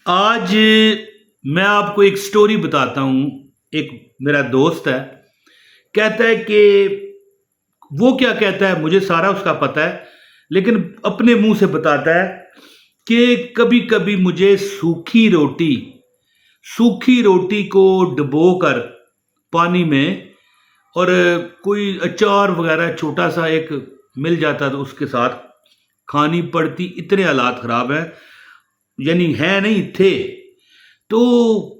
آج میں آپ کو ایک سٹوری بتاتا ہوں۔ ایک میرا دوست ہے، کہتا ہے کہ وہ کیا کہتا ہے مجھے سارا اس کا پتہ ہے، لیکن اپنے منہ سے بتاتا ہے کہ کبھی کبھی مجھے سوکھی روٹی کو ڈبو کر پانی میں، اور کوئی اچار وغیرہ چھوٹا سا ایک مل جاتا تو اس کے ساتھ کھانی پڑتی۔ اتنے حالات خراب ہیں، یعنی ہے نہیں تھے۔ تو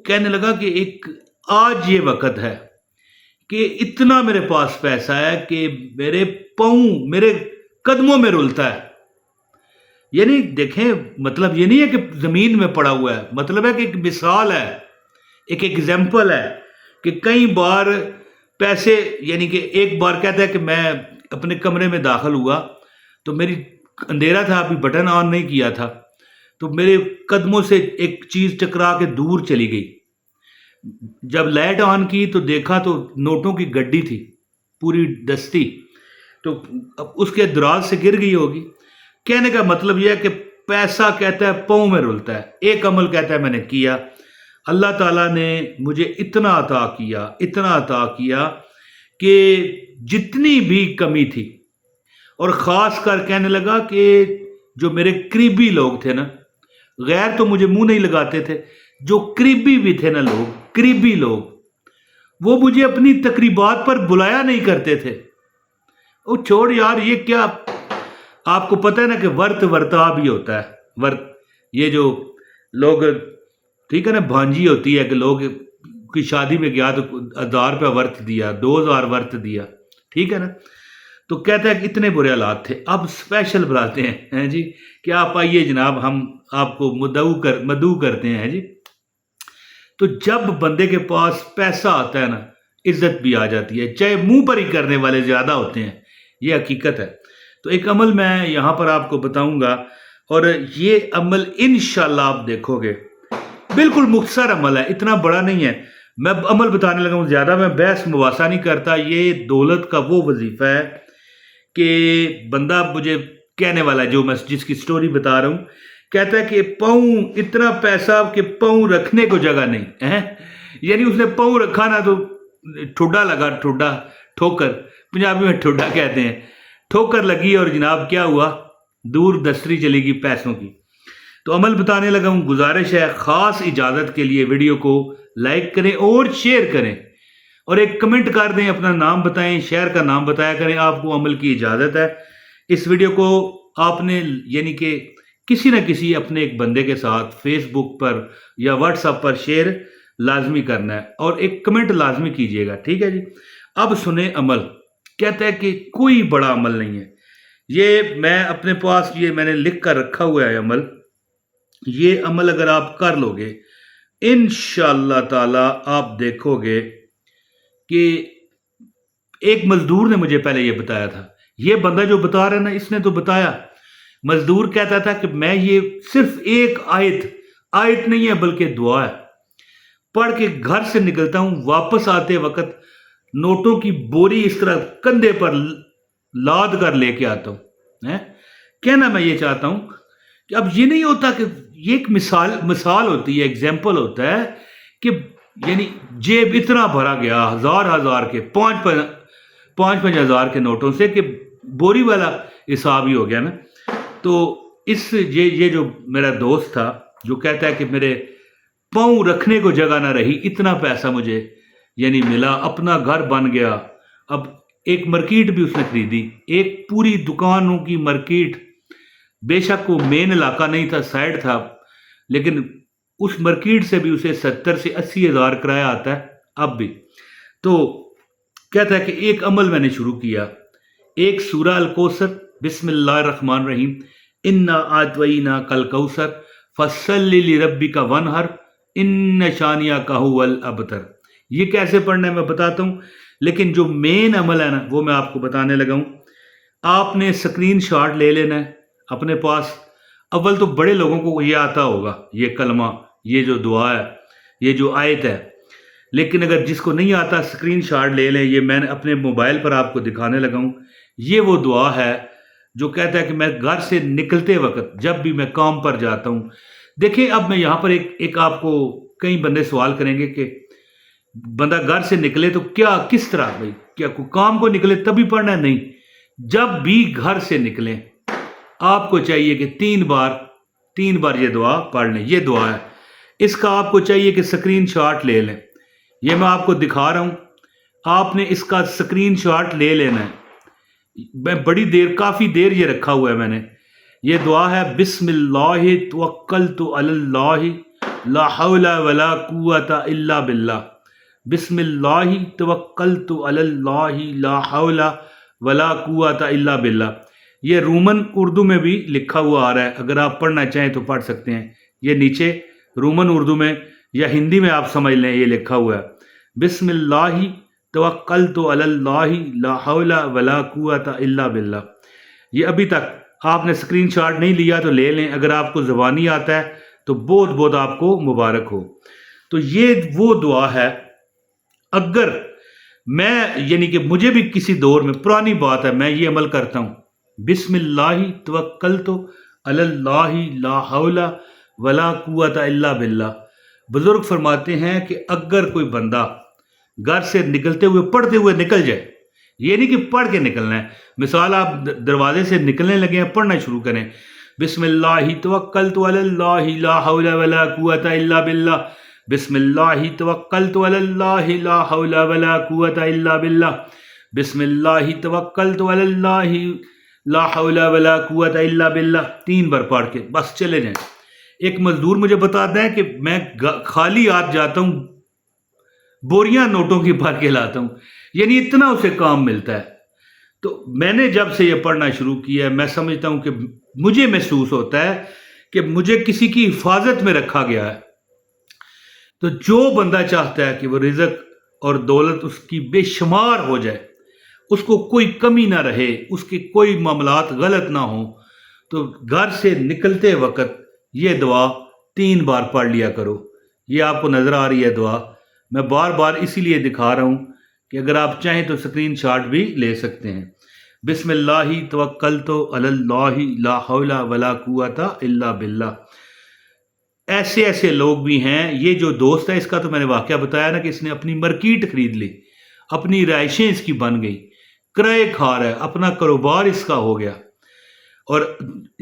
کہنے لگا کہ ایک آج یہ وقت ہے کہ اتنا میرے پاس پیسہ ہے کہ میرے پاؤں میرے قدموں میں رلتا ہے۔ یعنی دیکھیں، مطلب یہ نہیں ہے کہ زمین میں پڑا ہوا ہے، مطلب ہے کہ ایک مثال ہے، ایک ایگزامپل ہے کہ کئی بار پیسے، یعنی کہ ایک بار کہتا ہے کہ میں اپنے کمرے میں داخل ہوا تو میری اندھیرا تھا، ابھی بٹن آن نہیں کیا تھا، تو میرے قدموں سے ایک چیز ٹکرا کے دور چلی گئی۔ جب لائٹ آن کی تو دیکھا تو نوٹوں کی گڈی تھی، پوری دستی، تو اب اس کے دراز سے گر گئی ہوگی۔ کہنے کا مطلب یہ ہے کہ پیسہ کہتا ہے پاؤں میں رلتا ہے۔ ایک عمل کہتا ہے میں نے کیا، اللہ تعالیٰ نے مجھے اتنا عطا کیا کہ جتنی بھی کمی تھی، اور خاص کر کہنے لگا کہ جو میرے قریبی لوگ تھے نا، غیر تو مجھے منہ نہیں لگاتے تھے، جو قریبی بھی تھے نا قریبی لوگ، وہ مجھے اپنی تقریبات پر بلایا نہیں کرتے تھے۔ وہ چھوڑ یار، یہ کیا، آپ کو پتہ ہے نا کہ ورتا بھی ہوتا ہے۔ یہ جو لوگ، ٹھیک ہے نا، بھانجی ہوتی ہے کہ لوگ کی شادی میں گیا تو 1000 روپیہ ورت دیا، 2000 ورت دیا، ٹھیک ہے نا۔ تو کہتا ہے کہ اتنے برے حالات تھے۔ اب اسپیشل بلاتے ہیں جی کہ آپ آئیے جناب، ہم آپ کو مدعو کرتے ہیں جی۔ تو جب بندے کے پاس پیسہ آتا ہے نا، عزت بھی آ جاتی ہے، چاہے منہ پر ہی کرنے والے زیادہ ہوتے ہیں، یہ حقیقت ہے۔ تو ایک عمل میں یہاں پر آپ کو بتاؤں گا، اور یہ عمل انشاءاللہ آپ دیکھو گے، بالکل مختصر عمل ہے، اتنا بڑا نہیں ہے۔ میں عمل بتانے لگا ہوں، زیادہ میں بحث مباحثہ نہیں کرتا۔ یہ دولت کا وہ وظیفہ ہے کہ بندہ مجھے کہنے والا ہے، جو میں جس کی سٹوری بتا رہا ہوں، کہتا ہے کہ پاؤں، اتنا پیسہ کہ پاؤں رکھنے کو جگہ نہیں، یعنی اس نے پاؤں رکھا نا تو ٹھوڈا لگا، ٹھوکر، پنجابی میں ٹھوڈا کہتے ہیں، ٹھوکر لگی، اور جناب کیا ہوا، دور دستری چلے گی پیسوں کی۔ تو عمل بتانے لگا ہوں، گزارش ہے خاص اجازت کے لیے ویڈیو کو لائک کریں اور شیئر کریں، اور ایک کمنٹ کر دیں، اپنا نام بتائیں، شہر کا نام بتایا کریں، آپ کو عمل کی اجازت ہے۔ اس ویڈیو کو آپ نے یعنی کہ کسی نہ کسی اپنے ایک بندے کے ساتھ فیس بک پر یا واٹس ایپ پر شیئر لازمی کرنا ہے، اور ایک کمنٹ لازمی کیجئے گا، ٹھیک ہے جی۔ اب سنیں عمل۔ کہتا ہے کہ کوئی بڑا عمل نہیں ہے، یہ میں اپنے پاس، یہ میں نے لکھ کر رکھا ہوا ہے عمل۔ یہ عمل اگر آپ کر لو گے، انشاءاللہ تعالی آپ دیکھو گے کہ ایک مزدور نے مجھے پہلے یہ بتایا تھا، یہ بندہ جو بتا رہا ہے نا، اس نے تو بتایا، مزدور کہتا تھا کہ میں یہ صرف ایک آیت نہیں ہے بلکہ دعا ہے، پڑھ کے گھر سے نکلتا ہوں، واپس آتے وقت نوٹوں کی بوری اس طرح کندھے پر لاد کر لے کے آتا ہوں۔ کہنا میں یہ چاہتا ہوں کہ اب یہ نہیں ہوتا کہ یہ ایک مثال ہوتی ہے، ایگزامپل ہوتا ہے کہ یعنی جیب اتنا بھرا گیا، ہزار کے، 5-5 ہزار کے نوٹوں سے، کہ بوری والا حساب ہی ہو گیا نا۔ تو یہ جو میرا دوست تھا، جو کہتا ہے کہ میرے پاؤں رکھنے کو جگہ نہ رہی، اتنا پیسہ مجھے یعنی ملا، اپنا گھر بن گیا۔ اب ایک مارکیٹ بھی اس نے خریدی، ایک پوری دکانوں کی مارکیٹ، بے شک وہ مین علاقہ نہیں تھا، سائڈ تھا، لیکن اس مارکیٹ سے بھی اسے 70 سے 80 ہزار کرایہ آتا ہے اب بھی۔ تو کہتا ہے کہ ایک عمل میں نے شروع کیا، ایک سورہ الکوثر، بسم اللہ الرحمن الرحیم، انا اعطیناک الکوثر فصلی لربک وانحر ان شانئک ھو الابتر۔ یہ کیسے پڑھنا ہے میں بتاتا ہوں، لیکن جو مین عمل ہے نا وہ میں آپ کو بتانے لگا ہوں۔ آپ نے سکرین شاٹ لے لینا ہے اپنے پاس۔ اول تو بڑے لوگوں کو یہ آتا ہوگا، یہ کلمہ، یہ جو دعا ہے، یہ جو آیت ہے، لیکن اگر جس کو نہیں آتا سکرین شاٹ لے لیں، یہ میں نے اپنے موبائل پر آپ کو دکھانے لگا ہوں۔ یہ وہ دعا ہے جو کہتا ہے کہ میں گھر سے نکلتے وقت، جب بھی میں کام پر جاتا ہوں، دیکھیں اب میں یہاں پر ایک آپ کو کئی بندے سوال کریں گے کہ بندہ گھر سے نکلے تو کیا کس طرح بھائی کیا کوئی کام کو نکلے تبھی پڑھنا ہے؟ نہیں، جب بھی گھر سے نکلیں آپ کو چاہیے کہ تین بار یہ دعا پڑھ لیں. یہ دعا ہے، اس کا آپ کو چاہیے کہ سکرین شاٹ لے لیں. یہ میں آپ کو دکھا رہا ہوں، آپ نے اس کا سکرین شاٹ لے لینا ہے. میں کافی دیر یہ رکھا ہوا ہے میں نے. یہ دعا ہے بسم اللہ توکلت علی اللہ لا حول ولا قوت الا باللہ. بسم اللہ توکلت علی اللہ لا حول ولا قوت الا باللہ. یہ رومن اردو میں بھی لکھا ہوا آ رہا ہے، اگر آپ پڑھنا چاہیں تو پڑھ سکتے ہیں. یہ نیچے رومن اردو میں یا ہندی میں آپ سمجھ لیں، یہ لکھا ہوا ہے بسم اللہ توکلت علی اللہ لا حول ولا قوت الا باللہ. یہ ابھی تک آپ نے سکرین شاٹ نہیں لیا تو لے لیں، اگر آپ کو زبانی آتا ہے تو بہت بہت آپ کو مبارک ہو. تو یہ وہ دعا ہے. اگر میں یعنی کہ مجھے بھی کسی دور میں پرانی بات ہے میں یہ عمل کرتا ہوں، بسم اللہ توکلت علی اللہ لا حول ولا قوت الا باللہ. بزرگ فرماتے ہیں کہ اگر کوئی بندہ گھر سے نکلتے ہوئے پڑھتے ہوئے نکل جائے، یہ نہیں کہ پڑھ کے نکلنا ہے، مثال آپ دروازے سے نکلنے لگے ہیں پڑھنا شروع کریں بسم اللہ توکلت علی اللہ لا حول ولا قوت الا باللہ. بسم اللہ توکلت علی اللہ لا حول ولا قوت الا باللہ. بسم اللہ توکلت علی اللہ لا حول ولا قوت الا باللہ. 3 بار پڑھ کے بس چلے جائیں. ایک مزدور مجھے بتاتا ہے کہ میں خالی ہاتھ جاتا ہوں بوریاں نوٹوں کی بھر کے لاتا ہوں، یعنی اتنا اسے کام ملتا ہے. تو میں نے جب سے یہ پڑھنا شروع کیا ہے میں سمجھتا ہوں کہ مجھے محسوس ہوتا ہے کہ مجھے کسی کی حفاظت میں رکھا گیا ہے. تو جو بندہ چاہتا ہے کہ وہ رزق اور دولت اس کی بے شمار ہو جائے، اس کو کوئی کمی نہ رہے، اس کے کوئی معاملات غلط نہ ہوں، تو گھر سے نکلتے وقت یہ دعا 3 بار پڑھ لیا کرو. یہ آپ کو نظر آ رہی ہے دعا، میں بار بار اسی لیے دکھا رہا ہوں کہ اگر آپ چاہیں تو سکرین شاٹ بھی لے سکتے ہیں. بسم اللہ توکلت علی اللہ لا حول ولا قوت الا باللہ. ایسے لوگ بھی ہیں. یہ جو دوست ہے اس کا تو میں نے واقعہ بتایا نا کہ اس نے اپنی مارکیٹ خرید لی، اپنی رہائشیں اس کی بن گئی، کرائے کھا رہا ہے، اپنا کاروبار اس کا ہو گیا. اور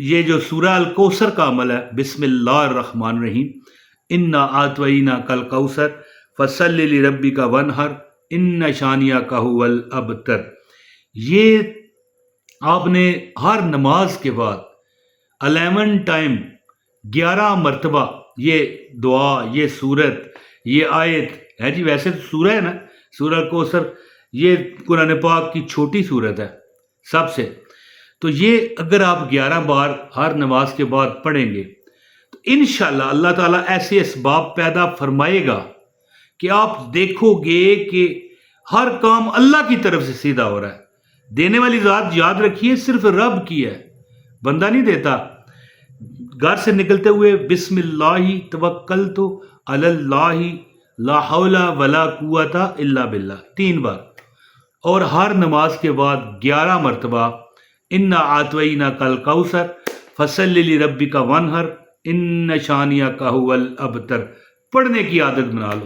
یہ جو سورہ الکوثر کا عمل ہے بسم اللہ الرحمن الرحیم انا اعطیناک الکوثر فصلی لربک وانحر ان شانئک ھو الابتر. یہ آپ نے ہر نماز کے بعد 11 ٹائم 11 مرتبہ یہ دعا، یہ سورت، یہ آیت ہے جی. ویسے تو سورہ ہے نا سورہ الکوثر، یہ قرآن پاک کی چھوٹی سورت ہے سب سے. تو یہ اگر آپ 11 بار ہر نماز کے بعد پڑھیں گے تو انشاءاللہ اللہ تعالیٰ ایسے اسباب پیدا فرمائے گا کہ آپ دیکھو گے کہ ہر کام اللہ کی طرف سے سیدھا ہو رہا ہے. دینے والی ذات یاد رکھیے صرف رب کی ہے، بندہ نہیں دیتا. گھر سے نکلتے ہوئے بسم اللہ توکلت علی اللہ لا حول ولا قوت الا باللہ 3 بار، اور ہر نماز کے بعد 11 مرتبہ انا اعطیناک الکوثر فصلی لربک وانحر ان شانئک ھو الابتر پڑھنے کی عادت بنا لو.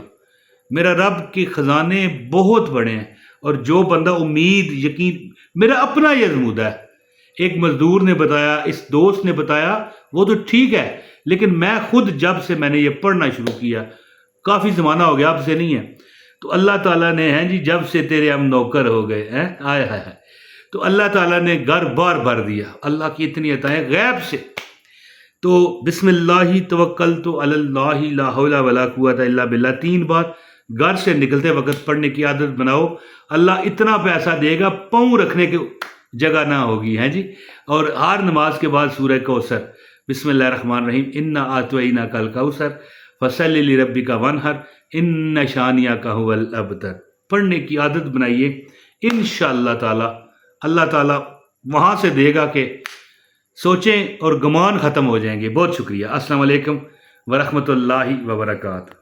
میرا رب کے خزانے بہت بڑے ہیں، اور جو بندہ امید یقین، میرا اپنا یہ ازمودہ ہے. ایک مزدور نے بتایا، اس دوست نے بتایا، وہ تو ٹھیک ہے، لیکن میں خود جب سے میں نے یہ پڑھنا شروع کیا کافی زمانہ ہو گیا، اب سے نہیں ہے، تو اللہ تعالیٰ نے ہیں جی جب سے تیرے ہم نوکر ہو گئے ہیں آئے تو اللہ تعالیٰ نے گھر بار بھر دیا. اللہ کی اتنی عطائیں غیب سے. تو بسم اللہ توکلت علی اللہ لا حول ولا قوت الا باللہ 3 بار گھر سے نکلتے وقت پڑھنے کی عادت بناؤ. اللہ اتنا پیسہ دے گا پاؤں رکھنے کی جگہ نہ ہوگی ہے جی. اور ہر نماز کے بعد سورہ کوثر بسم اللہ الرحمن الرحیم انا اعطیناک الکوثر فصلی لربک وانحر ان شانئک ھو الابتر پڑھنے کی عادت بنائیے. انشاءاللہ تعالی اللہ تعالیٰ وہاں سے دے گا کہ سوچیں اور گمان ختم ہو جائیں گے. بہت شکریہ. السلام علیکم ورحمۃ اللہ وبرکاتہ.